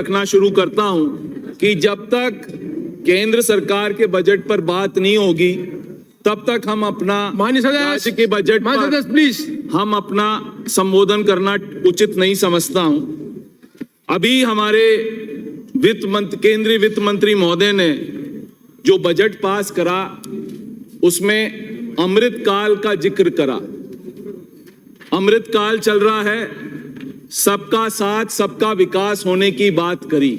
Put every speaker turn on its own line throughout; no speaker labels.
रखना शुरू करता हूं कि जब तक केंद्र सरकार के बजट पर बात नहीं होगी तब तक हम अपना राज्य के बजट पर
प्लीज
हम अपना संबोधन करना उचित नहीं समझता हूं। अभी हमारे केंद्रीय वित्त मंत्री महोदय ने जो बजट पास करा उसमें अमृत काल का जिक्र करा। अमृत काल चल रहा है, सबका साथ सबका विकास होने की बात करी।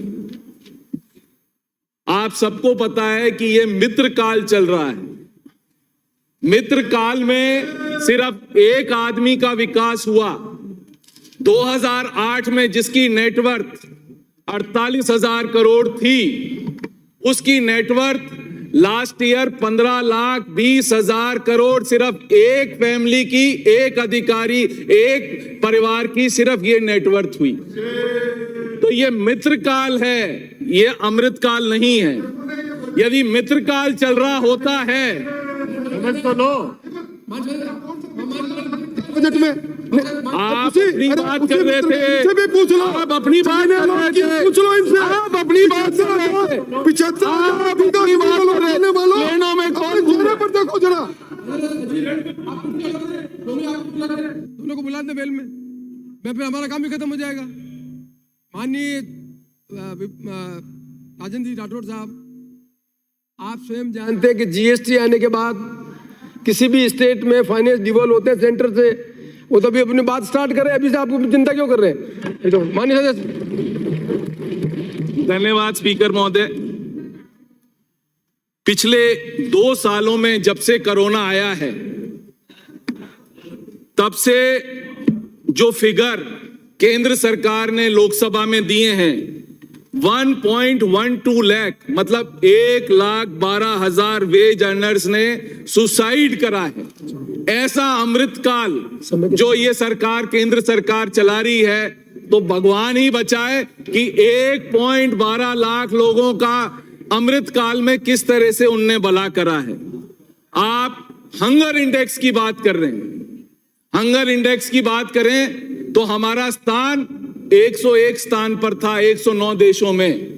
आप सबको पता है कि यह मित्र काल चल रहा है। मित्र काल में सिर्फ एक आदमी का विकास हुआ। 2008 में जिसकी नेटवर्थ 48,000 करोड़ थी, उसकी नेटवर्थ लास्ट ईयर 15,20,000 करोड़ सिर्फ एक फैमिली की, एक अधिकारी, एक परिवार की सिर्फ ये नेटवर्थ हुई। तो ये मित्र काल है, ये अमृत काल नहीं है। यदि मित्र काल चल रहा होता है
तो लो बजट में
आप अपनी बात कर रहे थे,
भी पूछ लो,
आप अपनी बात कर रहे थे,
पूछ लो इनसे,
आप अपनी बात कर रहे थे,
75
लेनों में कौन
चेहरे पर देखो जरा, दोनों को बुला दे बेल में, मैं फिर हमारा काम भी खत्म हो जाएगा। माननीय राजेंद्र जी राठौड़ साहब, आप स्वयं जानते हैं कि जीएसटी आने के बाद किसी भी स्टेट में फाइनेंस डिवॉल्व होते हैं सेंटर से, वो तो अभी अपनी बात स्टार्ट करे, अभी से आपको चिंता क्यों कर रहे हैं? तो माननीय सदस्य।
धन्यवाद स्पीकर महोदय। पिछले 2 सालों में जब से कोरोना आया है तब से जो फिगर केंद्र सरकार ने लोकसभा में दिए हैं 1.12 लाख, मतलब 1,12,000 वेज अर्नर्स ने सुसाइड करा है। ऐसा अमृत काल जो ये सरकार, केंद्र सरकार चला रही है, तो भगवान ही बचाए कि 1.12 लाख लोगों का अमृत काल में किस तरह से उनने भला करा है। आप हंगर इंडेक्स की बात कर रहे हैं, हंगर इंडेक्स की बात करें तो हमारा स्थान 101 स्थान पर था 109 देशों में।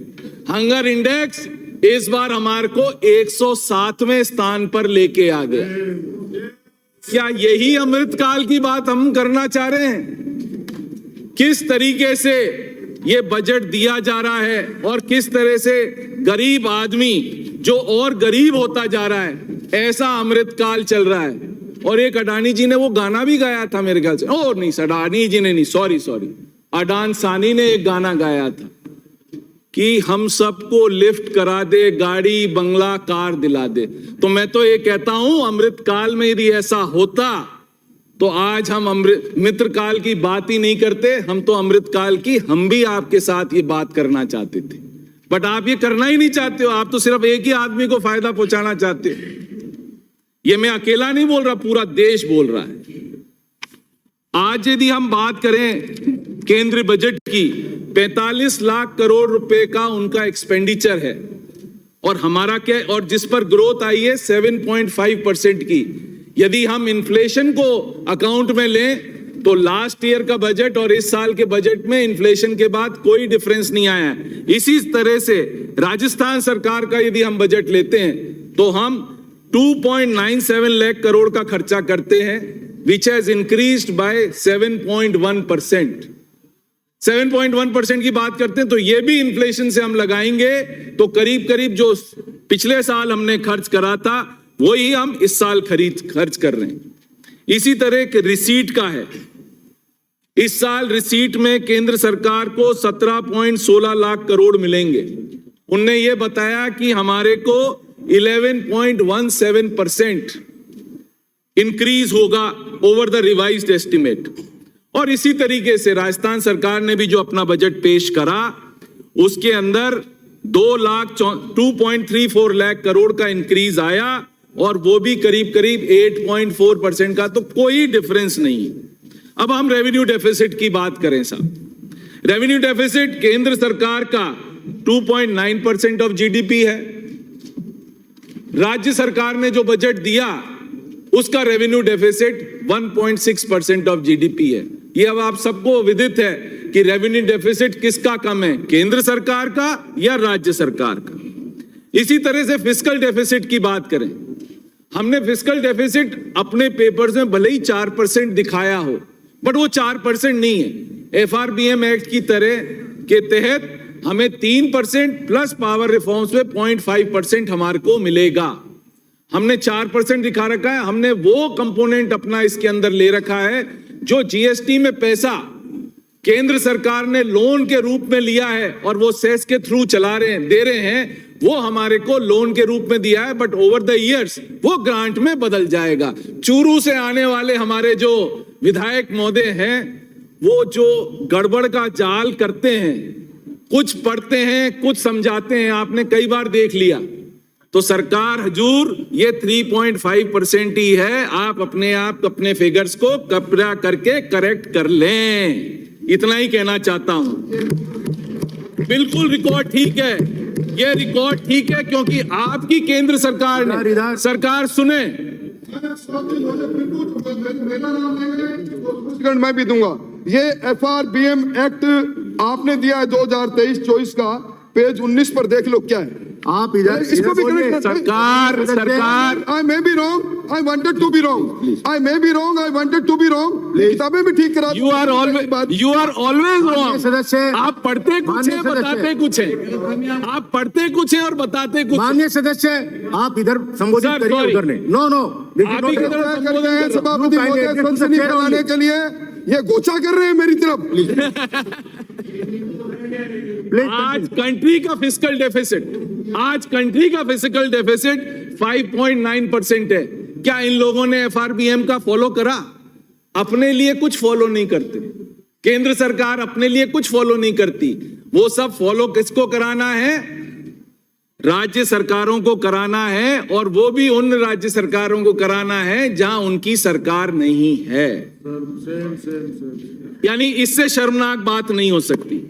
हंगर इंडेक्स इस बार हमारे को 107वें स्थान पर लेके आ गया। क्या यही अमृत काल की बात हम करना चाह रहे हैं? किस तरीके से ये बजट दिया जा रहा है और किस तरह से गरीब आदमी जो और गरीब होता जा रहा है, ऐसा अमृत काल चल रहा है। और एक अडानी जी ने वो गाना भी गाया था मेरे ख्याल से, ओ नहीं अडानी जी ने नहीं, सॉरी अडान सानी ने एक गाना गाया था कि हम सबको लिफ्ट करा दे, गाड़ी बंगला कार दिला दे। तो मैं तो ये कहता हूं अमृत काल में यदि ऐसा होता तो आज हम मित्र काल की बात ही नहीं करते, हम तो अमृत काल की हम भी आपके साथ ये बात करना चाहते थे। बट आप ये करना ही नहीं चाहते हो, आप तो सिर्फ एक ही आदमी को फायदा पहुंचाना चाहते हो। ये मैं अकेला नहीं बोल रहा, पूरा देश बोल रहा है। आज यदि हम बात करें केंद्रीय बजट की, 45 लाख करोड़ रुपए का उनका एक्सपेंडिचर है और हमारा क्या, और जिस पर ग्रोथ आई है 7.5% की। यदि हम इन्फ्लेशन को अकाउंट में लें तो लास्ट ईयर का बजट और इस साल के बजट में इन्फ्लेशन के बाद कोई डिफरेंस नहीं आया है। इसी तरह से राजस्थान सरकार का यदि हम बजट लेते हैं तो हम 2.97 लाख करोड़ का खर्चा करते हैं, which has increased by 7.1%। 7.1% की बात करते हैं तो ये भी इन्फ्लेशन से हम लगाएंगे तो करीब करीब जो पिछले साल हमने खर्च करा था वही हम इस साल खर्च कर रहे हैं। इसी तरह के रिसीट का है, इस साल रिसीट में केंद्र सरकार को 17.16 लाख करोड़ मिलेंगे। उनने ये बताया कि हमारे को 11.17% इंक्रीज होगा ओवर द रिवाइज्ड एस्टिमेट। और इसी तरीके से राजस्थान सरकार ने भी जो अपना बजट पेश करा उसके अंदर 2.34 लाख करोड़ का इंक्रीज आया और वो भी करीब करीब 8.4% का, तो कोई डिफरेंस नहीं। अब हम रेवेन्यू डेफिसिट की बात करें साहब, रेवेन्यू डेफिसिट केंद्र सरकार का 2.9% ऑफ जीडीपी है। राज्य सरकार ने जो बजट दिया उसका रेवेन्यू डेफिसिट 1.6% ऑफ जीडीपी है। ये अब आप सबको विदित है कि रेवेन्यू डेफिसिट किसका कम है, केंद्र सरकार का या राज्य सरकार का। इसी तरह से फिस्कल डेफिसिट की बात करें, हमने फिस्कल डेफिसिट अपने पेपर्स में भले ही 4% दिखाया हो, बट वो 4% नहीं है। FRBM एक्ट की तरह के तहत हमें 3% प्लस पावर रिफॉर्म्स में 0.5% हमारे को मिलेगा। हमने 4% दिखा रखा है, हमने वो कंपोनेंट अपना इसके अंदर ले रखा है जो जीएसटी में पैसा केंद्र सरकार ने लोन के रूप में लिया है और वो सेस के थ्रू दे रहे हैं, वो हमारे को लोन के रूप में दिया है, बट ओवर द इयर्स वो ग्रांट में बदल जाएगा। चूरू से आने वाले हमारे जो विधायक महोदय हैं, वो जो गड़बड़ का जाल करते हैं, कुछ पढ़ते हैं कुछ समझाते हैं, आपने कई बार देख लिया। तो सरकार हजूर ये 3.5% ही है, आप अपने फिगर्स को कब्जा करके करेक्ट कर लें, इतना ही कहना चाहता हूं। बिल्कुल रिकॉर्ड ठीक है, ये रिकॉर्ड ठीक है क्योंकि आपकी केंद्र सरकार ने, सरकार सुने,
मैं भी दूंगा। ये FRBM एक्ट आपने दिया है 2023-24 का, पेज 19 पर देख लो क्या है।
आप इधर
इसको भी करेक्ट
सरकार
I may be wrong, I wanted to be wrong, I may be wrong, I wanted to be wrong. किताबें भी ठीक करा।
You are always wrong.
सदस्य,
आप पढ़ते कुछ हैं, बताते कुछ हैं, आप पढ़ते कुछ हैं और बताते कुछ।
माननीय सदस्य, आप इधर संबोधित करिए, उधर नहीं। नो
आप ही करते हैं सभापति महोदय, सनसनी फैलाने के लिए ये गोचा कर रहे हैं मेरी तरफ।
आज कंट्री का फिस्कल डेफिसिट 5.9% है। क्या इन लोगों ने FRBM का फॉलो करा? अपने लिए कुछ फॉलो नहीं करते, केंद्र सरकार अपने लिए कुछ फॉलो नहीं करती। वो सब फॉलो किसको कराना है? राज्य सरकारों को कराना है, और वो भी उन राज्य सरकारों को कराना है जहां उनकी सरकार नहीं है। यानी इससे शर्मनाक बात नहीं हो सकती।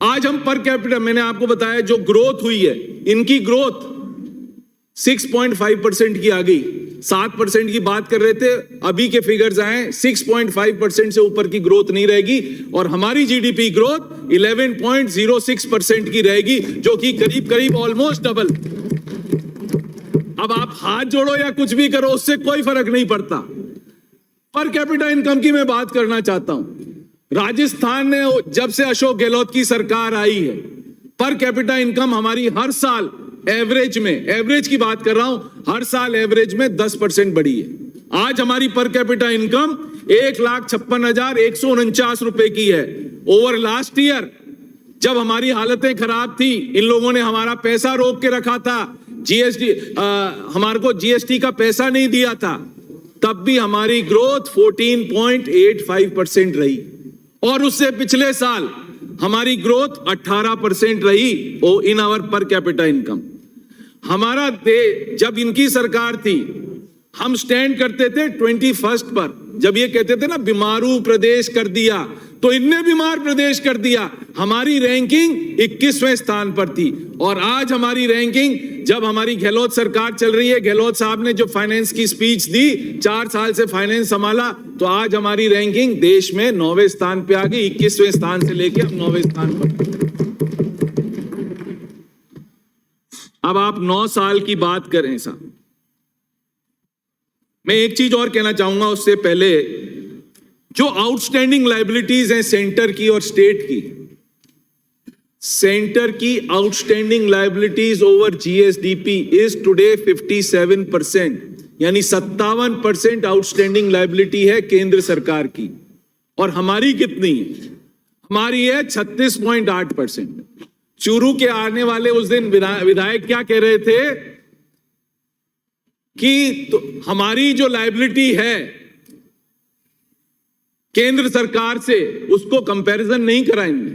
आज हम पर कैपिटा, मैंने आपको बताया जो ग्रोथ हुई है, इनकी ग्रोथ 6.5% की आ गई। 7% की बात कर रहे थे, अभी के फिगर्स आए 6.5% से ऊपर की ग्रोथ नहीं रहेगी, और हमारी जीडीपी ग्रोथ 11.06% की रहेगी, जो कि करीब करीब ऑलमोस्ट डबल। अब आप हाथ जोड़ो या कुछ भी करो, उससे कोई फर्क नहीं पड़ता। पर कैपिटा इनकम की मैं बात करना चाहता हूं। राजस्थान ने जब से अशोक गहलोत की सरकार आई है, पर कैपिटा इनकम हमारी हर साल एवरेज की बात कर रहा हूं, हर साल एवरेज में 10% बढ़ी है। आज हमारी पर कैपिटा इनकम 1,56,149 रुपए की है। ओवर लास्ट ईयर जब हमारी हालतें खराब थी, इन लोगों ने हमारा पैसा रोक के रखा था, जीएसटी हमारे को जीएसटी का पैसा नहीं दिया था, तब भी हमारी ग्रोथ 14.85% रही, और उससे पिछले साल हमारी ग्रोथ 18% रही in our per capita income. हमारा जब इनकी सरकार थी, हम स्टैंड करते थे 21st पर। जब ये कहते थे ना बीमारू प्रदेश कर दिया, तो इनने बीमार प्रदेश कर दिया। हमारी रैंकिंग 21वें स्थान पर थी, और आज हमारी रैंकिंग, जब हमारी गहलोत सरकार चल रही है, गहलोत साहब ने जो फाइनेंस की स्पीच दी, 4 साल से फाइनेंस संभाला, तो आज हमारी रैंकिंग देश में 9वें स्थान पे आ गई। 21वें स्थान से लेके अब 9वें स्थान पर। अब आप 9 साल की बात करें साहब, मैं एक चीज और कहना चाहूंगा उससे पहले। जो आउटस्टैंडिंग लायबिलिटीज हैं सेंटर की और स्टेट की, सेंटर की outstanding liabilities over GSDP is today 57%, यानी 57% आउटस्टैंडिंग लायबिलिटी है केंद्र सरकार की। और हमारी कितनी है? हमारी है 36.8%। चूरू के आने वाले उस दिन विधायक क्या कह रहे थे कि तो हमारी जो लायबिलिटी है केंद्र सरकार से, उसको कंपैरिजन नहीं करा इनने।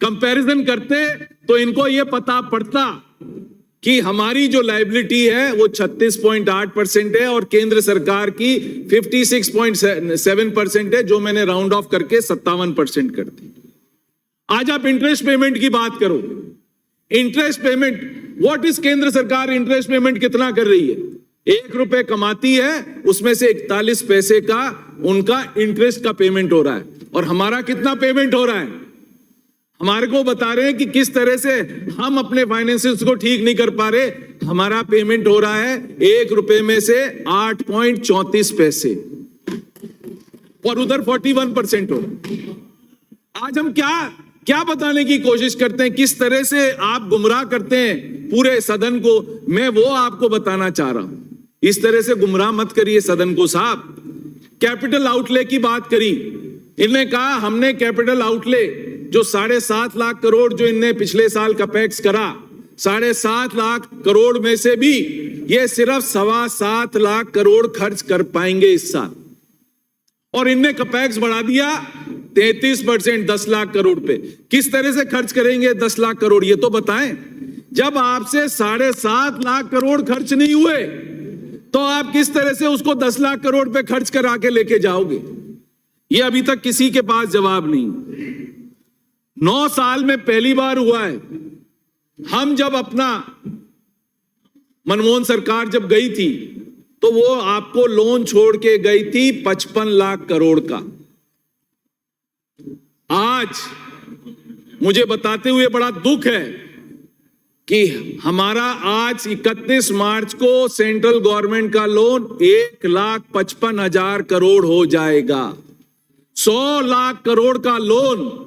कंपैरिजन करते तो इनको यह पता पड़ता कि हमारी जो लायबिलिटी है वो 36.8% है और केंद्र सरकार की 56.7% है, जो मैंने राउंड ऑफ करके 57% कर दी। आज आप इंटरेस्ट पेमेंट की बात करो, इंटरेस्ट पेमेंट, व्हाट इज केंद्र सरकार इंटरेस्ट पेमेंट कितना कर रही है? 1 रुपए कमाती है, उसमें से 41 पैसे का उनका इंटरेस्ट का पेमेंट हो रहा है। और हमारा कितना पेमेंट हो रहा है, हमारे को बता रहे हैं कि किस तरह से हम अपने फाइनेंसेस को ठीक नहीं कर पा रहे। हमारा पेमेंट हो रहा है 1 रुपए में से 8.34 पैसे और उधर 41% हो। आज हम क्या बताने की कोशिश करते हैं, किस तरह से आप गुमराह करते हैं पूरे सदन को, मैं वो आपको बताना चाह रहा हूं। इस तरह से गुमराह मत करिए सदन को साहब। कैपिटल आउटले की बात करी, इन्होंने कहा हमने कैपिटल आउटले जो 7.5 लाख करोड़ जो इनने पिछले साल कैपेक्स करा, 7.5 लाख करोड़ में से भी ये सिर्फ 7.25 लाख करोड़ खर्च कर पाएंगे इस साल, और इनने कैपेक्स बढ़ा दिया 33%, 10 लाख करोड़ पे। किस तरह से खर्च करेंगे 10 लाख करोड़, ये तो बताएं। जब आपसे 7.5 लाख करोड़ खर्च नहीं हुए तो आप किस तरह से उसको 10 लाख करोड़ पे खर्च करा के लेके जाओगे, ये अभी तक किसी के पास जवाब नहीं। 9 साल में पहली बार हुआ है। हम जब अपना मनमोहन सरकार जब गई थी तो वो आपको लोन छोड़ के गई थी 55 लाख करोड़ का। आज मुझे बताते हुए बड़ा दुख है कि हमारा आज 31 मार्च को सेंट्रल गवर्नमेंट का लोन 1,55,000 करोड़ हो जाएगा। 100 लाख करोड़ का लोन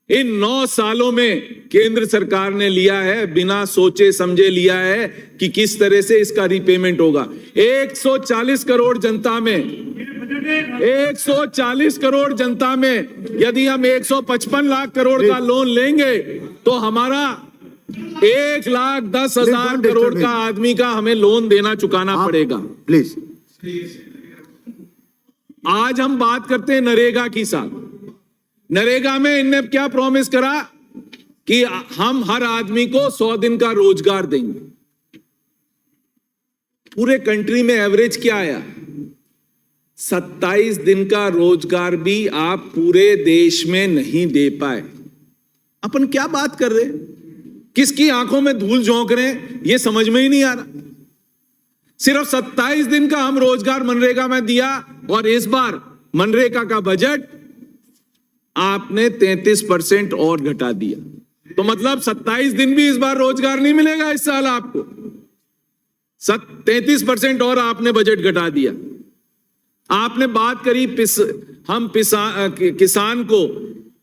इन 9 सालों में केंद्र सरकार ने लिया है, बिना सोचे समझे लिया है कि किस तरह से इसका रीपेमेंट होगा। 140 करोड़ जनता में 140 करोड़ जनता में यदि हम 155 लाख करोड़ का लोन लेंगे तो हमारा 1,10,000 करोड़ का आदमी का हमें लोन देना चुकाना पड़ेगा।
प्लीज,
आज हम बात करते हैं नरेगा की साथ। नरेगा में इनने क्या प्रॉमिस करा कि हम हर आदमी को 100 दिन का रोजगार देंगे। पूरे कंट्री में एवरेज क्या आया, 27 दिन का रोजगार भी आप पूरे देश में नहीं दे पाए। अपन क्या बात कर रहे हैं, किसकी आंखों में धूल झोंक रहे हैं, ये समझ में ही नहीं आ रहा। सिर्फ 27 दिन का हम रोजगार मनरेगा में दिया और इस बार मनरेगा का बजट आपने 33% और घटा दिया। तो मतलब 27 दिन भी इस बार रोजगार नहीं मिलेगा इस साल आपको। 33% और आपने बजट घटा दिया। आपने बात करी हम किसान को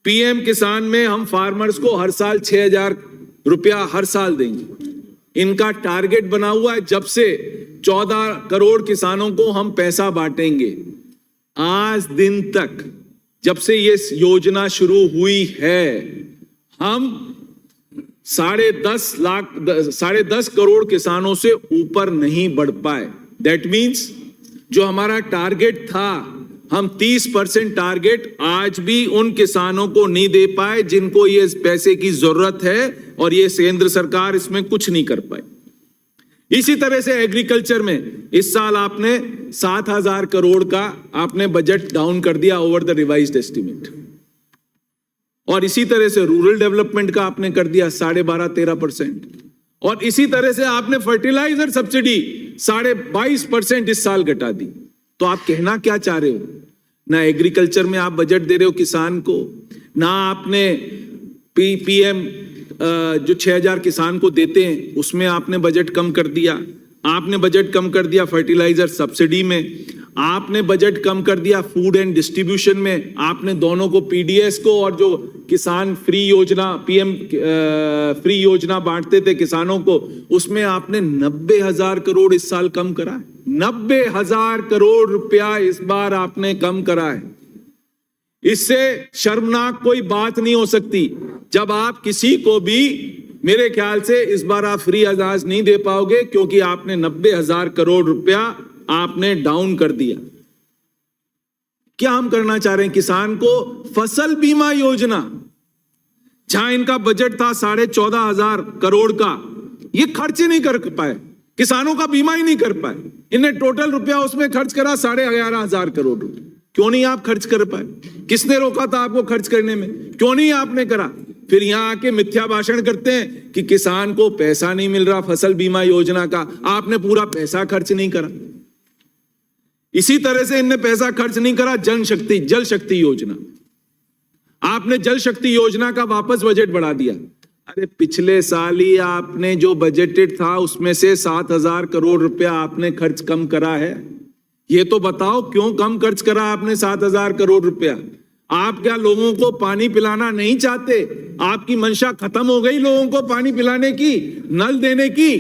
पीएम किसान में हम फार्मर्स को हर साल 6,000 रुपया हर साल देंगे। इनका टारगेट बना हुआ है जब से 14 करोड़ किसानों को हम पैसा बांटेंगे। आज दिन तक जब से ये योजना शुरू हुई है हम 10.5 करोड़ किसानों से ऊपर नहीं बढ़ पाए। दैट मीन्स जो हमारा टारगेट था, हम 30% टारगेट आज भी उन किसानों को नहीं दे पाए जिनको ये पैसे की जरूरत है, और ये केंद्र सरकार इसमें कुछ नहीं कर पाई। इसी तरह से एग्रीकल्चर में इस साल आपने 7,000 करोड़ का आपने बजट डाउन कर दिया ओवर द रिवाइज्ड एस्टिमेट, और इसी तरह से रूरल डेवलपमेंट का आपने कर दिया 12.5-13%, और इसी तरह से आपने फर्टिलाइजर सब्सिडी 22.5% इस साल घटा दी। तो आप कहना क्या चाह रहे हो, ना एग्रीकल्चर में आप बजट दे रहे हो किसान को, ना आपने पीएम जो 6,000 किसान को देते हैं उसमें आपने बजट कम कर दिया। आपने बजट कम कर दिया फर्टिलाइजर सब्सिडी में, आपने बजट कम कर दिया फूड एंड डिस्ट्रीब्यूशन में। आपने दोनों को पीडीएस को और जो किसान फ्री योजना पीएम फ्री योजना बांटते थे किसानों को, उसमें आपने 90,000 करोड़ इस साल कम करा है। 90,000 करोड़ रुपया इस बार आपने कम करा है। इससे शर्मनाक कोई बात नहीं हो सकती जब आप किसी को भी, मेरे ख्याल से इस बार आप फ्री अनाज नहीं दे पाओगे क्योंकि आपने 90,000 करोड़ रुपया आपने डाउन कर दिया। क्या हम करना चाह रहे हैं, किसान को फसल बीमा योजना, जहां इनका बजट था 14,500 करोड़ का, ये खर्च ही नहीं कर पाए, किसानों का बीमा ही नहीं कर पाए। इन्हें टोटल रुपया उसमें खर्च करा 11,500 करोड़ रुपए। क्यों नहीं आप खर्च कर पाए, किसने रोका था आपको खर्च करने में, क्यों नहीं आपने करा। फिर यहां आके मिथ्या भाषण करते हैं कि किसान को पैसा नहीं मिल रहा फसल बीमा योजना का, आपने पूरा पैसा खर्च नहीं करा। इसी तरह से इनने पैसा खर्च नहीं करा जल शक्ति योजना, आपने जल शक्ति योजना का वापस बजट बढ़ा दिया। अरे पिछले साल ही आपने जो बजटेड था उसमें से 7,000 करोड़ रुपया आपने खर्च कम करा है। ये तो बताओ क्यों कम खर्च करा आपने 7,000 करोड़ रुपया? आप क्या लोगों को पानी पिलाना नहीं चाहते? आपकी मंशा खत्म हो गई लोगों को पानी पिलाने की, नल देने की?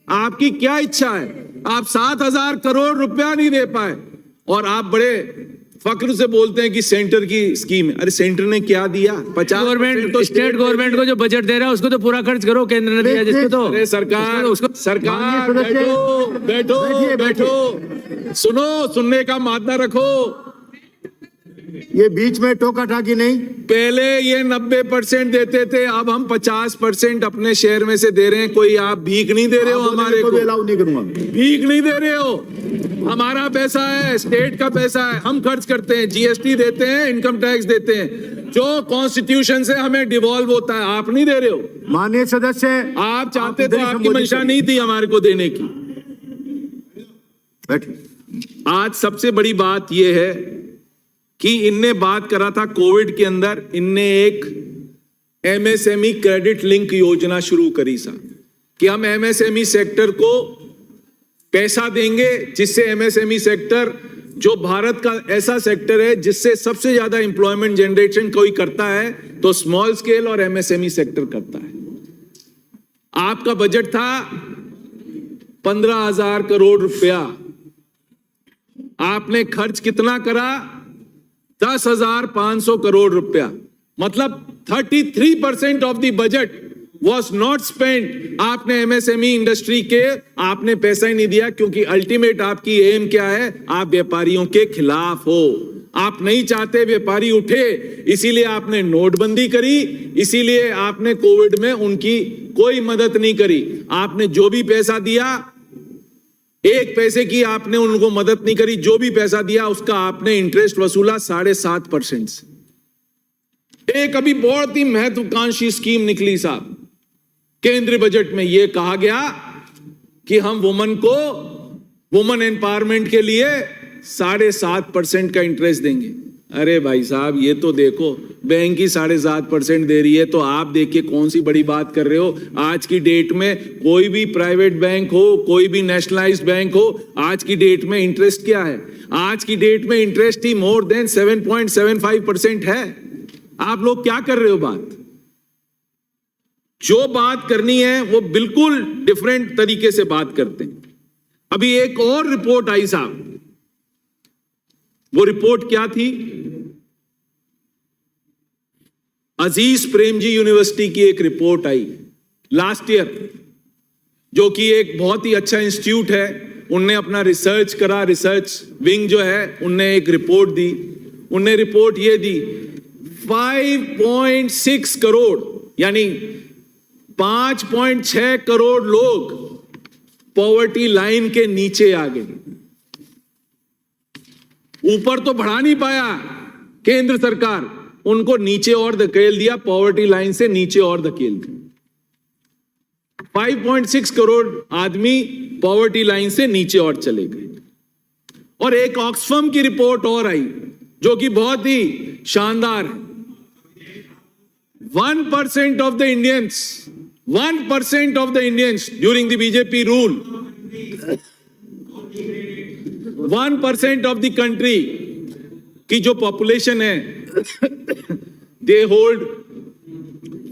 आपकी क्या इच्छा है? आप 7,000 करोड़ रुपया नहीं दे पाए और आप बड़े फक्र से बोलते हैं कि सेंटर की स्कीम है। अरे सेंटर ने क्या दिया? 50
गवर्नमेंट तो स्टेट गवर्नमेंट को जो बजट दे रहा है उसको तो पूरा खर्च करो, केंद्र ने दिया जिसको तो।
अरे सरकार सरकार बैठो बैठो बैठो, सुनो, सुनने का मादा रखो।
ये बीच में टोका टाकी नहीं।
पहले ये 90% देते थे, अब हम 50% अपने शेयर में से दे रहे हैं। कोई आप भीख नहीं दे रहे हो हमारे को,
अलाउ नहीं करूंगा।
भीख नहीं दे रहे हो। हमारा पैसा है, स्टेट का पैसा है, हम खर्च करते हैं, जीएसटी देते हैं, इनकम टैक्स देते हैं, जो कॉन्स्टिट्यूशन से हमें डिवॉल्व होता है। आप नहीं दे रहे हो।
माननीय सदस्य,
आप चाहते तो आपकी मंशा नहीं थी हमारे को देने की।
बैठिए।
आज सबसे बड़ी बात यह है कि इनने बात करा था कोविड के अंदर, इनने एक एमएसएमई क्रेडिट लिंक योजना शुरू करी सा कि हम एमएसएमई सेक्टर को पैसा देंगे, जिससे एमएसएमई सेक्टर जो भारत का ऐसा सेक्टर है जिससे सबसे ज्यादा एम्प्लॉयमेंट जनरेशन कोई करता है तो स्मॉल स्केल और एमएसएमई सेक्टर करता है। आपका बजट था 15,000 करोड़ रुपया, आपने खर्च कितना करा? 10,500 करोड़ रुपया। मतलब 33% of the budget was not spend. आपने एमएसएमई इंडस्ट्री के आपने पैसा ही नहीं दिया, क्योंकि अल्टीमेट आपकी एम क्या है? आप व्यापारियों के खिलाफ हो। आप नहीं चाहते व्यापारी उठे, इसीलिए आपने नोटबंदी करी, इसीलिए आपने कोविड में उनकी कोई मदद नहीं करी। आपने जो भी पैसा दिया, एक पैसे की आपने उनको मदद नहीं करी। जो भी पैसा दिया उसका आपने इंटरेस्ट वसूला 7.5% से। एक अभी बहुत ही महत्वाकांक्षी स्कीम निकली साहब, केंद्रीय बजट में यह कहा गया कि हम वुमन एम्पावरमेंट के लिए 7.5% का इंटरेस्ट देंगे। अरे भाई साहब, ये तो देखो, बैंक ही 7.5% दे रही है, तो आप देखिए कौन सी बड़ी बात कर रहे हो। आज की डेट में कोई भी प्राइवेट बैंक हो, कोई भी नेशनलाइज्ड बैंक हो, आज की डेट में इंटरेस्ट क्या है? आज की डेट में इंटरेस्ट ही मोर देन 7.75% है। आप लोग क्या कर रहे हो? बात जो बात करनी है वो बिल्कुल डिफरेंट तरीके से बात करते हैं। अभी एक और रिपोर्ट आई साहब, वो रिपोर्ट क्या थी? अजीज प्रेमजी यूनिवर्सिटी की एक रिपोर्ट आई लास्ट ईयर, जो कि एक बहुत ही अच्छा इंस्टीट्यूट है। उनने अपना रिसर्च करा, रिसर्च विंग जो है, उनने एक रिपोर्ट दी। उनने रिपोर्ट ये दी 5.6 करोड़ यानी 5.6 करोड़ लोग पॉवर्टी लाइन के नीचे आ गए। ऊपर तो बढ़ा नहीं पाया केंद्र सरकार, उनको नीचे और धकेल दिया, पॉवर्टी लाइन से नीचे और धकेल दिया। 5.6 करोड़ आदमी पॉवर्टी लाइन से नीचे और चले गए। और एक ऑक्सफैम की रिपोर्ट और आई जो कि बहुत ही शानदार है। 1% of the Indians 1% of the Indians during the BJP rule, 1% of the country की जो पॉपुलेशन है, they hold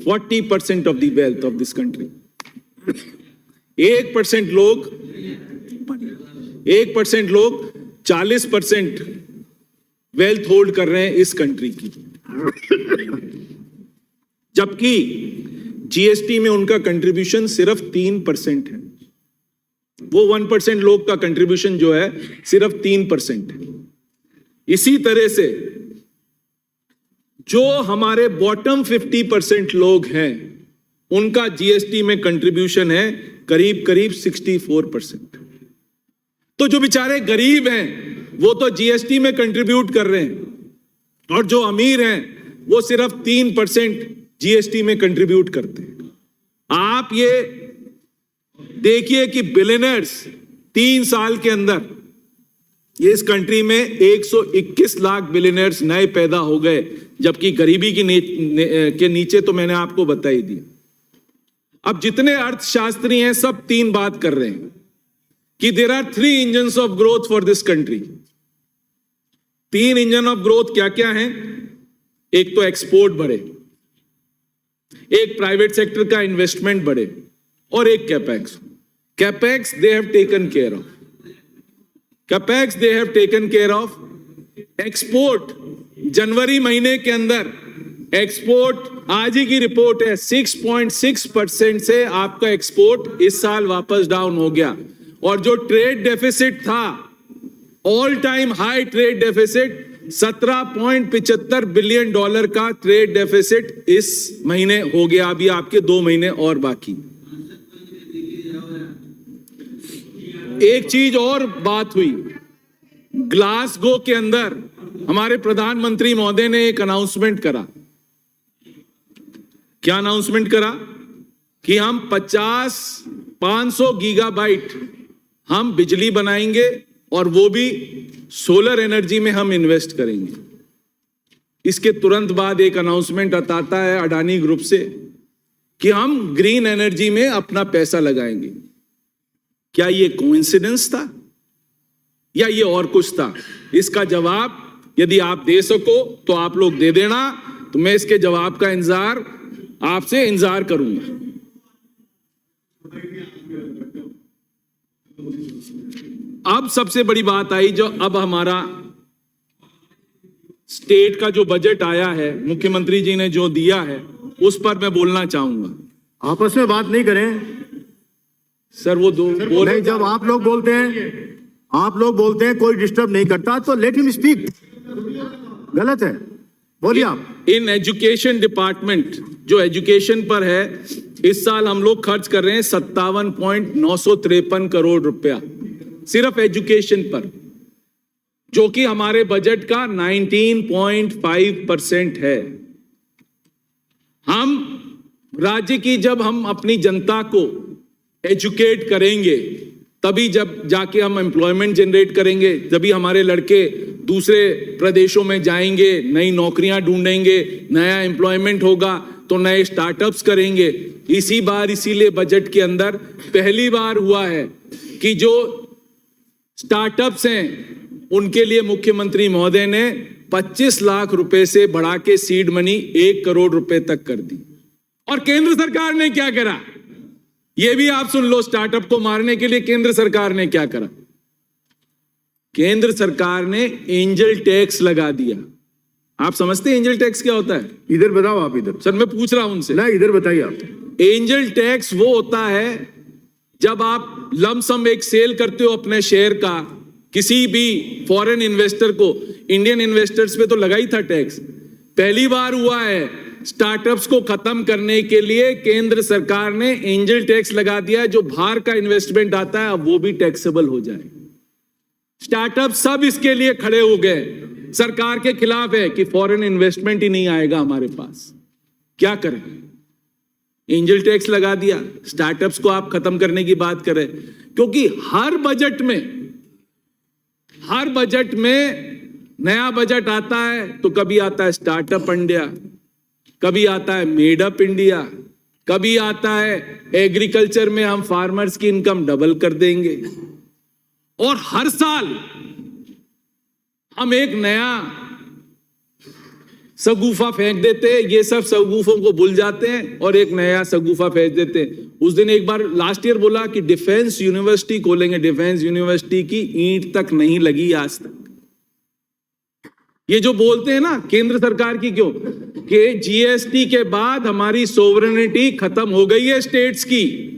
40% of the wealth of this country. 1% लोग 40% वेल्थ होल्ड कर रहे हैं इस कंट्री की, जबकि जीएसटी में उनका कंट्रीब्यूशन सिर्फ 3% है। वो 1% लोग का कंट्रीब्यूशन जो है सिर्फ 3% है। इसी तरह से जो हमारे बॉटम 50% लोग हैं, उनका जीएसटी में कंट्रीब्यूशन है करीब करीब 64%। तो जो बेचारे गरीब हैं वो तो जीएसटी में कंट्रीब्यूट कर रहे हैं, और जो अमीर हैं वो सिर्फ 3% जीएसटी में कंट्रीब्यूट करते हैं। आप ये देखिए कि बिलियनर्स 3 साल के अंदर ये इस कंट्री में 121 लाख बिलियनर्स नए पैदा हो गए, जबकि गरीबी के नीचे तो मैंने आपको बता ही दिया। अब जितने अर्थशास्त्री हैं सब तीन बात कर रहे हैं कि there are 3 engines of growth for this country. 3 engine of growth क्या क्या हैं? एक तो एक्सपोर्ट बढ़े, एक प्राइवेट सेक्टर का इन्वेस्टमेंट बढ़े, और एक capex. Capex they have taken care of, capex they have taken care of. Export जनवरी महीने के अंदर एक्सपोर्ट, आज ही की रिपोर्ट है, 6.6% से आपका एक्सपोर्ट इस साल वापस डाउन हो गया। और जो ट्रेड डेफिसिट था, all time high trade deficit, $17.75 billion का ट्रेड डेफिसिट इस महीने हो गया। अभी आपके 2 महीने और बाकी। एक चीज और बात हुई, ग्लासगो के अंदर हमारे प्रधानमंत्री महोदय ने एक अनाउंसमेंट करा। क्या अनाउंसमेंट करा? कि हम 500 गीगाबाइट हम बिजली बनाएंगे, और वो भी सोलर एनर्जी में हम इन्वेस्ट करेंगे। इसके तुरंत बाद एक अनाउंसमेंट आता है अडानी ग्रुप से कि हम ग्रीन एनर्जी में अपना पैसा लगाएंगे। क्या ये कोइंसिडेंस था या ये और कुछ था? इसका जवाब यदि आप दे सको तो आप लोग दे देना, तो मैं इसके जवाब का आपसे इंतजार करूंगा। अब सबसे बड़ी बात आई, जो अब हमारा स्टेट का जो बजट आया है, मुख्यमंत्री जी ने जो दिया है, उस पर मैं बोलना चाहूंगा।
आपस में बात नहीं करें
सर। वो
नहीं, जब आप लोग बोलते हैं कोई डिस्टर्ब नहीं करता, तो लेट हिम स्पीक। गलत है, बोलिए आप।
इन एजुकेशन डिपार्टमेंट, जो एजुकेशन पर है, इस साल हम लोग खर्च कर रहे हैं 57.953 करोड़ रुपया सिर्फ एजुकेशन पर, जो कि हमारे बजट का 19.5% है। हम राज्य की, जब हम अपनी जनता को एजुकेट करेंगे, तभी जब जाके हम एम्प्लॉयमेंट जनरेट करेंगे, तभी हमारे लड़के दूसरे प्रदेशों में जाएंगे, नई नौकरियां ढूंढेंगे, नया एम्प्लॉयमेंट होगा, तो नए स्टार्टअप्स करेंगे। इसीलिए बजट के अंदर पहली बार हुआ है कि जो स्टार्टअप्स हैं उनके लिए मुख्यमंत्री महोदय ने 25 लाख रुपए से बढ़ा के सीड मनी 1 करोड़ रुपए तक कर दी। और केंद्र सरकार ने क्या करा, यह भी आप सुन लो। स्टार्टअप को मारने के लिए केंद्र सरकार ने क्या करा? केंद्र सरकार ने एंजल टैक्स लगा दिया। आप समझते हैं एंजल टैक्स क्या होता है?
इधर बताओ आप। इधर
सर मैं पूछ रहा हूं उनसे।
ना, इधर बताइए आप।
एंजल टैक्स वो होता है जब आप लमसम एक सेल करते हो अपने शेयर का किसी भी फॉरेन इन्वेस्टर को। इंडियन इन्वेस्टर्स पे तो लगा ही था टैक्स। पहली बार हुआ है स्टार्टअप्स को खत्म करने के लिए केंद्र सरकार ने एंजल टैक्स लगा दिया है। जो बाहर का इन्वेस्टमेंट आता है अब वो भी टैक्सेबल हो जाए। स्टार्टअप सब इसके लिए खड़े हो गए, सरकार के खिलाफ है कि फॉरेन इन्वेस्टमेंट ही नहीं आएगा हमारे पास। क्या करें? एंजल टैक्स लगा दिया, स्टार्टअप्स को आप खत्म करने की बात करें। क्योंकि हर बजट में नया बजट आता है तो कभी आता है स्टार्टअप इंडिया, कभी आता है मेड अप इंडिया, कभी आता है एग्रीकल्चर में हम फार्मर्स की इनकम डबल कर देंगे। और हर साल हम एक नया सगुफा फेंक देते हैं। ये सब सगुफों को भूल जाते हैं और एक नया सगुफा फेंक देते हैं। उस दिन एक बार लास्ट ईयर बोला कि डिफेंस यूनिवर्सिटी खोलेंगे, डिफेंस यूनिवर्सिटी की ईंट तक नहीं लगी आज तक। ये जो बोलते हैं ना केंद्र सरकार की, क्यों कि जीएसटी के बाद हमारी सोवरेनिटी खत्म हो गई है स्टेट्स की।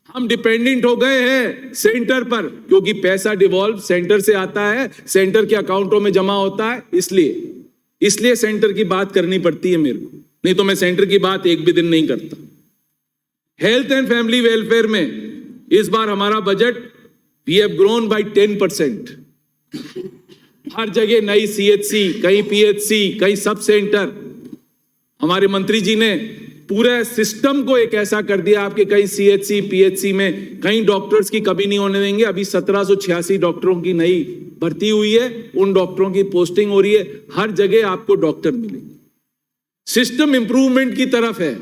हम डिपेंडेंट हो गए हैं सेंटर पर, क्योंकि पैसा डिवॉल्व सेंटर से आता है, सेंटर के अकाउंटों में जमा होता है। इसलिए सेंटर की बात करनी पड़ती है मेरे को, नहीं तो मैं सेंटर की बात एक भी दिन नहीं करता। हेल्थ एंड फैमिली वेलफेयर में इस बार हमारा budget we have grown by 10%। हर जगह नई सीएचसी, कहीं पीएचसी, कहीं सब सेंटर। हमारे मंत्री जी ने पूरे सिस्टम को एक ऐसा कर दिया आपके, कहीं सीएचसी पीएचसी में कहीं डॉक्टर्स की कमी नहीं होने देंगे। अभी 1786 डॉक्टरों की नई भर्ती हुई है, उन डॉक्टरों की पोस्टिंग हो रही है, हर जगह आपको डॉक्टर मिलेंगे। सिस्टम इंप्रूवमेंट की तरफ है।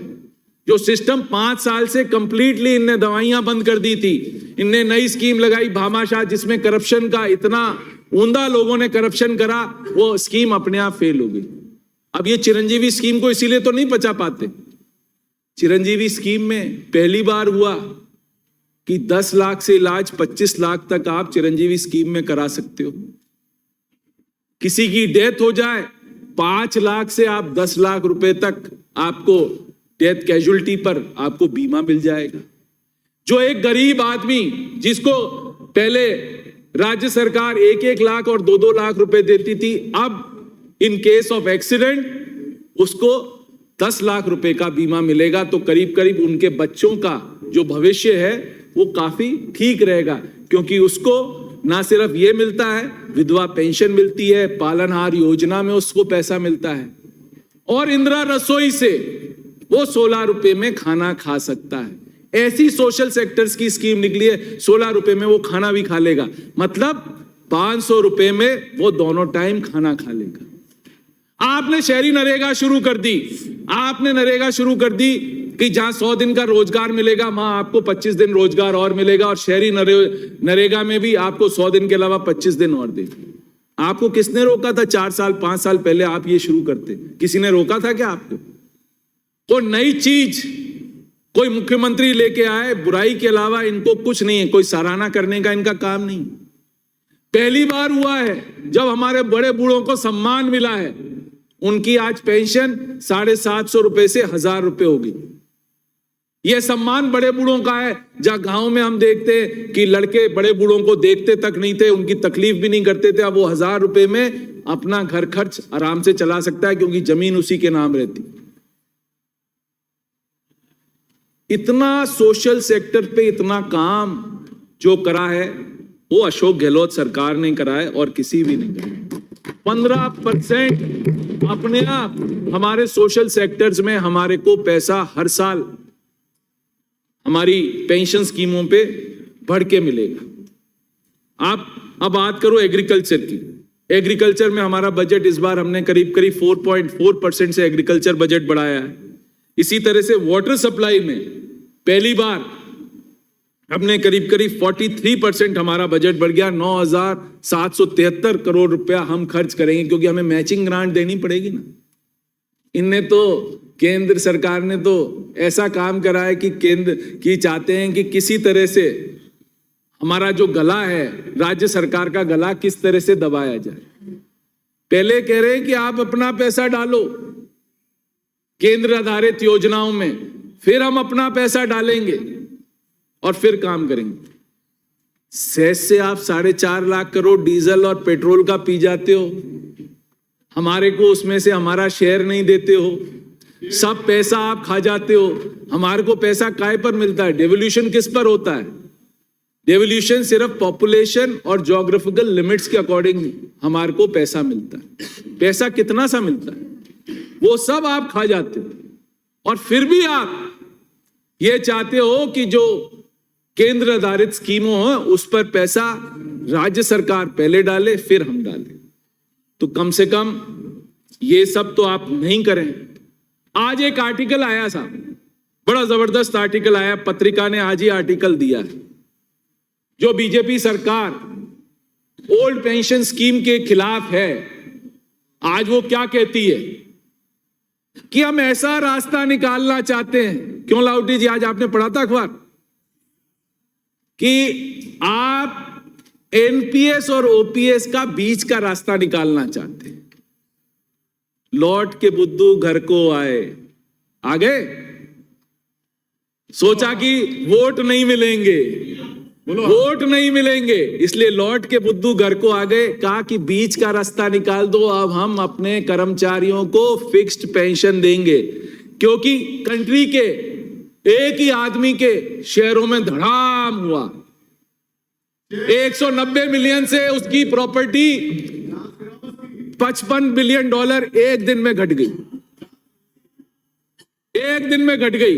जो सिस्टम 5 साल से कंप्लीटली इनने दवाइयां बंद कर दी थी, इनने नई स्कीम लगाई भामाशाह, जिसमें करप्शन का इतना ऊंधा लोगों ने करप्शन करा, वो स्कीम अपने आप फेल हो गई। अब ये चिरंजीवी स्कीम को इसीलिए तो नहीं बचा पाते। चिरंजीवी स्कीम में पहली बार हुआ कि 10 लाख से इलाज 25 लाख तक आप चिरंजीवी स्कीम में करा सकते हो। किसी की डेथ हो जाए 5 लाख से आप 10 लाख रुपए तक आपको डेथ कैजुअलिटी पर आपको बीमा मिल जाएगा। जो एक गरीब आदमी जिसको पहले राज्य सरकार 1-1 लाख और 2-2 लाख रुपए देती थी, अब इन केस ऑफ एक्सीडेंट उसको 10 लाख रुपए का बीमा मिलेगा। तो करीब करीब उनके बच्चों का जो भविष्य है वो काफी ठीक रहेगा, क्योंकि उसको ना सिर्फ ये मिलता है, विधवा पेंशन मिलती है, पालनहार योजना में उसको पैसा मिलता है, और इंदिरा रसोई से वो 16 रुपए में खाना खा सकता है। ऐसी सोशल सेक्टर्स की स्कीम निकली है, 16 रुपए में वो खाना भी खा लेगा, मतलब 500 रुपए में वो दोनों टाइम खाना खा लेगा। आपने शहरी नरेगा शुरू कर दी, आपने नरेगा शुरू कर दी कि जहां 100 दिन का रोजगार मिलेगा वहां आपको 25 दिन रोजगार और मिलेगा, और शहरी नरेगा में भी आपको 100 दिन के अलावा 25 दिन और दे। आपको किसने रोका था 4 साल 5 साल पहले आप ये शुरू करते? किसी ने रोका था क्या आपको? कोई नई चीज कोई मुख्यमंत्री लेके आए, बुराई के अलावा इनको कुछ नहीं है, कोई सराहना करने का इनका काम नहीं। पहली बार हुआ है जब हमारे बड़े बूढ़ों को सम्मान मिला है, उनकी आज पेंशन 750 रुपए से 1000 रुपए होगी। यह सम्मान बड़े बूढ़ों का है, जहां गांव में हम देखते हैं कि लड़के बड़े बूढ़ों को देखते तक नहीं थे, उनकी तकलीफ भी नहीं करते थे, अब वो 1000 रुपए में अपना घर खर्च आराम से चला सकता है, क्योंकि जमीन उसी के नाम रहती। इतना सोशल सेक्टर पे इतना काम जो करा है वो अशोक गहलोत सरकार ने करा है और किसी भी नहीं करा। 15% अपने आप हमारे सोशल सेक्टर्स में हमारे को पैसा हर साल हमारी पेंशन स्कीमों पे बढ़ के मिलेगा। आप अब बात करो एग्रीकल्चर की। एग्रीकल्चर में हमारा बजट इस बार हमने करीब 4.4% से एग्रीकल्चर बजट बढ़ाया है। इसी तरह से वाटर सप्लाई में पहली बार हमने करीब 43% हमारा बजट बढ़ गया। 9,773 करोड़ रुपया हम खर्च करेंगे, क्योंकि हमें मैचिंग ग्रांट देनी पड़ेगी ना। इनने तो केंद्र सरकार ने तो ऐसा काम करा है कि केंद्र की चाहते हैं कि किसी तरह से हमारा जो गला है, राज्य सरकार का गला किस तरह से दबाया जाए। पहले कह रहे हैं कि आप अपना पैसा डालो केंद्र आधारित योजनाओं में, फिर हम अपना पैसा डालेंगे और फिर काम करेंगे। सेस से आप 4.5 लाख करोड़ डीजल और पेट्रोल का पी जाते हो, हमारे को उसमें से हमारा शेयर नहीं देते हो, सब पैसा आप खा जाते हो। हमारे को पैसा काय पर मिलता है? डेवल्यूशन किस पर होता है? डेवल्यूशन सिर्फ पॉपुलेशन और ज्योग्राफिकल लिमिट्स के अकॉर्डिंग हमारे को पैसा मिलता है। पैसा कितना सा मिलता है वो सब आप खा जाते हो, और फिर भी आप ये चाहते हो कि जो केंद्र आधारित स्कीमों है उस पर पैसा राज्य सरकार पहले डाले फिर हम डालें। तो कम से कम ये सब तो आप नहीं करें। आज एक आर्टिकल आया था, बड़ा जबरदस्त आर्टिकल आया, पत्रिका ने आज ही आर्टिकल दिया है। जो बीजेपी सरकार ओल्ड पेंशन स्कीम के खिलाफ है, आज वो क्या कहती है कि हम ऐसा रास्ता निकालना चाहते हैं। क्यों लाउटी जी, आज आपने पढ़ा था अखबार कि आप एनपीएस और ओपीएस का बीच का रास्ता निकालना चाहते हैं। लौट के बुद्धू घर को आए, आ गए। सोचा कि वोट नहीं मिलेंगे, वोट नहीं मिलेंगे, इसलिए लौट के बुद्धू घर को आ गए। कहा कि बीच का रास्ता निकाल दो, अब हम अपने कर्मचारियों को फिक्स्ड पेंशन देंगे, क्योंकि कंट्री के एक ही आदमी के शेयरों में धड़ाम हुआ। 190 मिलियन से उसकी प्रॉपर्टी $55 बिलियन एक दिन में घट गई, एक दिन में घट गई।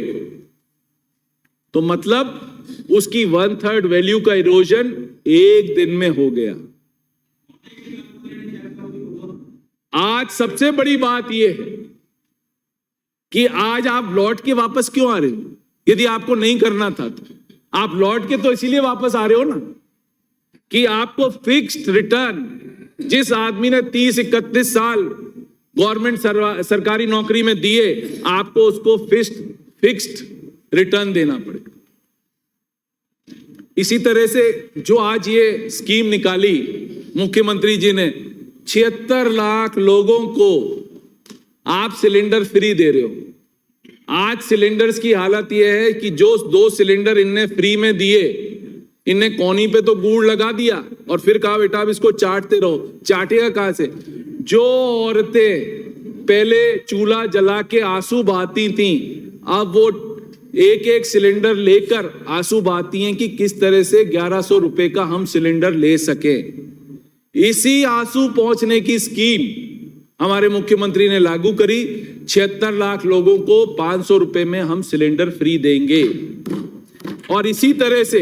तो मतलब उसकी 1/3 वैल्यू का इरोजन एक दिन में हो गया। आज सबसे बड़ी बात यह है कि आज आप लौट के वापस क्यों आ रहे हो? यदि आपको नहीं करना था तो आप लौट के तो इसीलिए वापस आ रहे हो ना कि आपको फिक्स्ड रिटर्न, जिस आदमी ने 30-31 साल गवर्नमेंट सरकारी नौकरी में दिए, आपको उसको फिक्स्ड रिटर्न देना पड़ेगा। इसी तरह से जो आज ये स्कीम निकाली मुख्यमंत्री जी ने, 76 लाख लोगों को आप सिलेंडर फ्री दे रहे हो। आज सिलेंडर्स की हालत यह है कि जो 2 सिलेंडर इनने फ्री में दिए, इनने कोनी पे तो गुड़ लगा दिया और फिर कहा बेटा अब इसको चाटते रहो। चाटेगा कहां से? जो औरतें पहले चूल्हा जला के आंसू बहाती थी, अब वो एक सिलेंडर लेकर आंसू बहाती हैं कि किस तरह से 1100 रुपए का हम सिलेंडर ले सके। इसी आंसू पहुंचने की स्कीम हमारे मुख्यमंत्री ने लागू करी। 76 लाख लोगों को 500 रुपए में हम सिलेंडर फ्री देंगे और इसी तरह से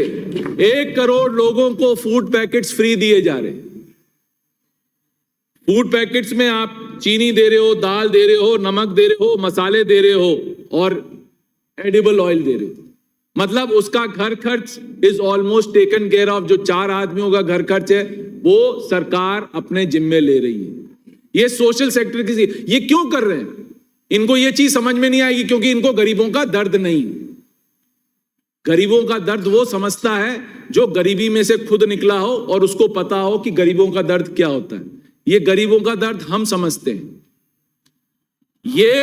1 करोड़ लोगों को फूड पैकेट्स फ्री दिए जा रहे हैं। फूड पैकेट्स में आप चीनी दे रहे हो, दाल दे रहे हो, नमक दे रहे हो, मसाले दे रहे हो और एडिबल ऑयल दे रहे हो। मतलब उसका घर खर्च is almost taken care of. जो 4 आदमियों का घर खर्च है वो सरकार अपने जिम्मे ले रही है। ये सोशल सेक्टर की, ये क्यों कर रहे हैं? इनको ये चीज समझ में नहीं आएगी क्योंकि इनको गरीबों का दर्द नहीं। गरीबों का दर्द वो समझता है जो गरीबी में से खुद निकला हो और उसको पता हो कि गरीबों का दर्द क्या होता है। ये गरीबों का दर्द हम समझते हैं। ये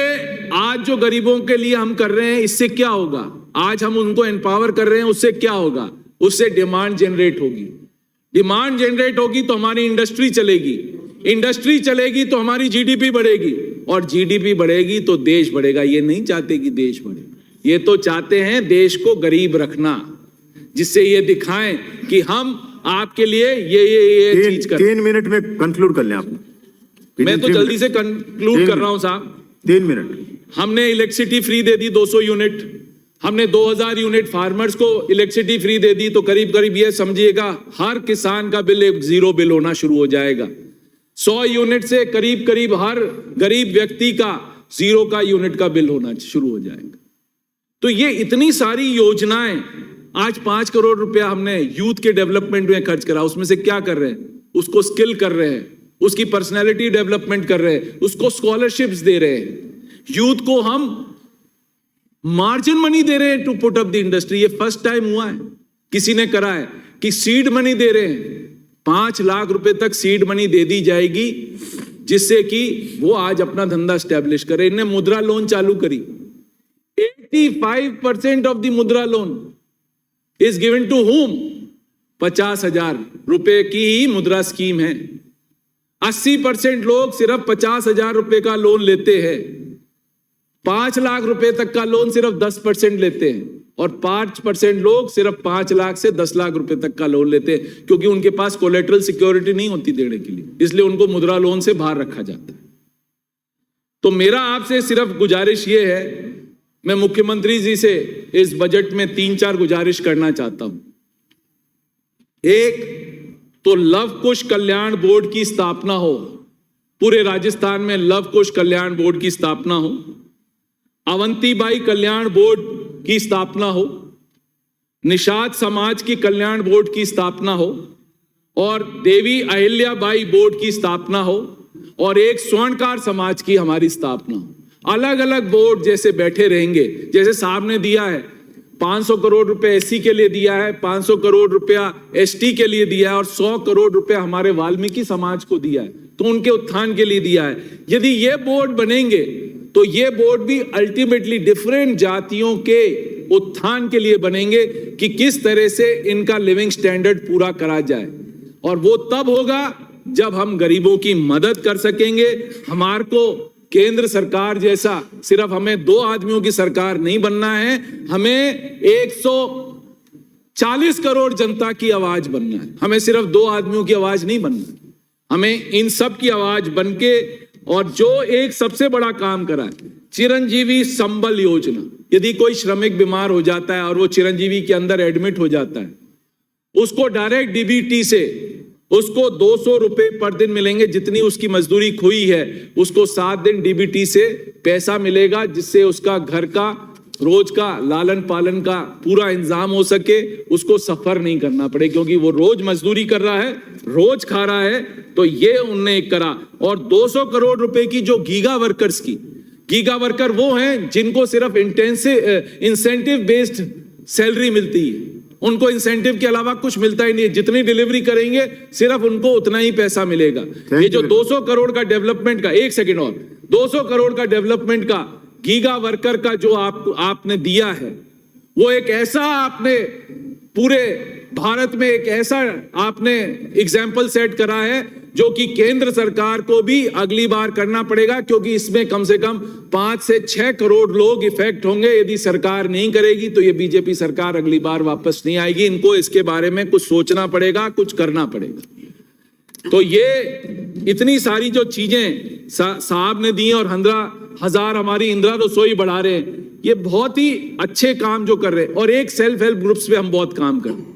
आज जो गरीबों के लिए हम कर रहे हैं, इससे क्या होगा? आज हम उनको एम्पावर कर रहे हैं, उससे क्या होगा? उससे डिमांड जनरेट होगी। डिमांड जनरेट होगी तो हमारी इंडस्ट्री चलेगी, इंडस्ट्री चलेगी तो हमारी जीडीपी बढ़ेगी और जीडीपी बढ़ेगी तो देश बढ़ेगा। ये नहीं चाहते कि देश बढ़े, ये तो चाहते हैं देश को गरीब रखना, जिससे ये दिखाएं कि हम आपके लिए ये चीज कर।
3 मिनट में कंक्लूड कर लें आप।
मैं तो जल्दी से कंक्लूड कर रहा हूं साहब।
3 मिनट।
हमने इलेक्ट्रिसिटी फ्री दे दी 200 यूनिट, हमने 2000 यूनिट फार्मर्स को इलेक्ट्रिसिटी फ्री दे दी, तो करीब करीब ये समझिएगा हर किसान का बिल एक 0 बिल होना शुरू हो जाएगा। 100 यूनिट से करीब करीब हर गरीब व्यक्ति का 0 का यूनिट का बिल होना शुरू हो जाएगा। तो ये इतनी सारी योजनाएं, आज 5 करोड़ रुपया हमने यूथ के डेवलपमेंट में खर्च करा। उसमें से क्या कर रहे हैं? उसको स्किल कर रहे हैं, उसकी पर्सनैलिटी डेवलपमेंट कर रहे हैं, उसको स्कॉलरशिप्स दे रहे हैं। यूथ को हम मार्जिन मनी दे रहे हैं to put up the industry. ये फर्स्ट टाइम हुआ है किसी ने करा है कि सीड मनी दे रहे हैं। 5 लाख रुपए तक सीड मनी दे दी जाएगी जिससे कि वो आज अपना धंधा स्टैब्लिश करे। इन्हें मुद्रा लोन चालू करी। 85% of the Mudra loan is given to whom? 50,000 रुपए की ही मुद्रा स्कीम है। 80% लोग सिर्फ 50,000 रुपए का लोन लेते हैं। 5 लाख रुपए तक का लोन सिर्फ 10% लेते हैं और 5% लोग सिर्फ 5 लाख से 10 लाख रुपए तक का लोन लेते हैं क्योंकि उनके पास कोलेटरल सिक्योरिटी नहीं होती देने के लिए, इसलिए उनको मुद्रा लोन से बाहर रखा जाता है। तो मेरा आपसे सिर्फ गुजारिश ये है, मैं मुख्यमंत्री जी से इस बजट में 3-4 गुजारिश करना चाहता हूं। एक तो लव कुश कल्याण बोर्ड की स्थापना हो, पूरे राजस्थान में लव कुश कल्याण बोर्ड की स्थापना हो, अवंतीबाई कल्याण बोर्ड की स्थापना हो, निषाद समाज की कल्याण बोर्ड की स्थापना हो और देवी अहिल्याबाई बोर्ड की स्थापना हो और एक स्वर्णकार समाज की हमारी स्थापना हो। अलग अलग बोर्ड जैसे बैठे रहेंगे, जैसे साहब ने दिया है 500 करोड़ रुपए एससी के लिए दिया है, 500 करोड़ रुपया एसटी के लिए दिया है और 100 करोड़ रुपया हमारे वाल्मीकि समाज को दिया है, तो उनके उत्थान के लिए दिया है। यदि ये बोर्ड बनेंगे तो ये बोर्ड भी अल्टीमेटली डिफरेंट जातियों के उत्थान के लिए बनेंगे कि किस तरह से इनका लिविंग स्टैंडर्ड पूरा करा जाए। और वो तब होगा जब हम गरीबों की मदद कर सकेंगे। हमारे को केंद्र सरकार जैसा सिर्फ हमें 2 आदमियों की सरकार नहीं बनना है, हमें 140 करोड़ जनता की आवाज बनना है। हमें सिर्फ 2 आदमियों की आवाज नहीं बनना है, हमें इन सब की आवाज बनके, और जो एक सबसे बड़ा काम करा है चिरंजीवी संबल योजना। यदि कोई श्रमिक बीमार हो जाता है और वो चिरंजीवी के अंदर एडमिट हो जाता है, उसको डायरेक्ट डीबीटी से उसको 200 रुपए पर दिन मिलेंगे, जितनी उसकी मजदूरी खोई है उसको 7 दिन डीबीटी से पैसा मिलेगा, जिससे उसका घर का रोज का लालन पालन का पूरा इंतजाम हो सके, उसको सफर नहीं करना पड़े, क्योंकि वो रोज मजदूरी कर रहा है, रोज खा रहा है। तो ये उनने करा। और 200 करोड़ रुपए की जो गीगा वर्कर्स की, गीगा वर्कर वो हैं जिनको सिर्फ इंसेंटिव बेस्ड सैलरी मिलती है, उनको इंसेंटिव के अलावा कुछ मिलता ही नहीं है, जितनी डिलीवरी करेंगे सिर्फ उनको उतना ही पैसा मिलेगा। ये जो 200 करोड़ का डेवलपमेंट का, एक सेकेंड और, 200 करोड़ का डेवलपमेंट का गीगा वर्कर का जो आपने दिया है, वो एक ऐसा आपने पूरे भारत में एक ऐसा आपने एग्जाम्पल सेट करा है जो कि केंद्र सरकार को भी अगली बार करना पड़ेगा, क्योंकि इसमें कम से कम 5 से 6 करोड़ लोग इफेक्ट होंगे। यदि सरकार नहीं करेगी तो ये बीजेपी सरकार अगली बार वापस नहीं आएगी। इनको इसके बारे में कुछ सोचना पड़ेगा, कुछ करना पड़ेगा। तो ये इतनी सारी जो चीजें साहब ने दी और 15,000 हमारी इंदिरा रसोई बढ़ा रहे हैं, ये बहुत ही अच्छे काम जो कर रहे हैं। और एक सेल्फ हेल्प ग्रुप्स पे हम बहुत काम कर रहे हैं,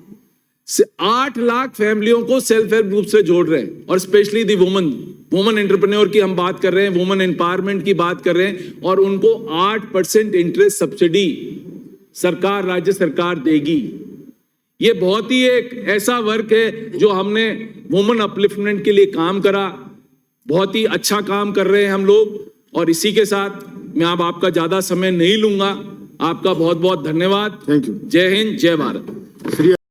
8 लाख फैमिलियों को सेल्फ हेल्प ग्रुप से जोड़ रहे हैं, और स्पेशली दी वुमन एंटरप्रेन्योर की हम बात कर रहे हैं, वुमन एम्पावरमेंट की बात कर रहे हैं, और उनको 8% इंटरेस्ट सब्सिडी सरकार, राज्य सरकार देगी। ये बहुत ही एक ऐसा वर्क है जो हमने वुमन अपलिफ्टमेंट के लिए काम करा, बहुत ही अच्छा काम कर रहे हैं हम लोग। और इसी के साथ मैं अब आपका ज्यादा समय नहीं लूंगा। आपका बहुत बहुत धन्यवाद।
Thank you.
जय हिंद, जय भारत।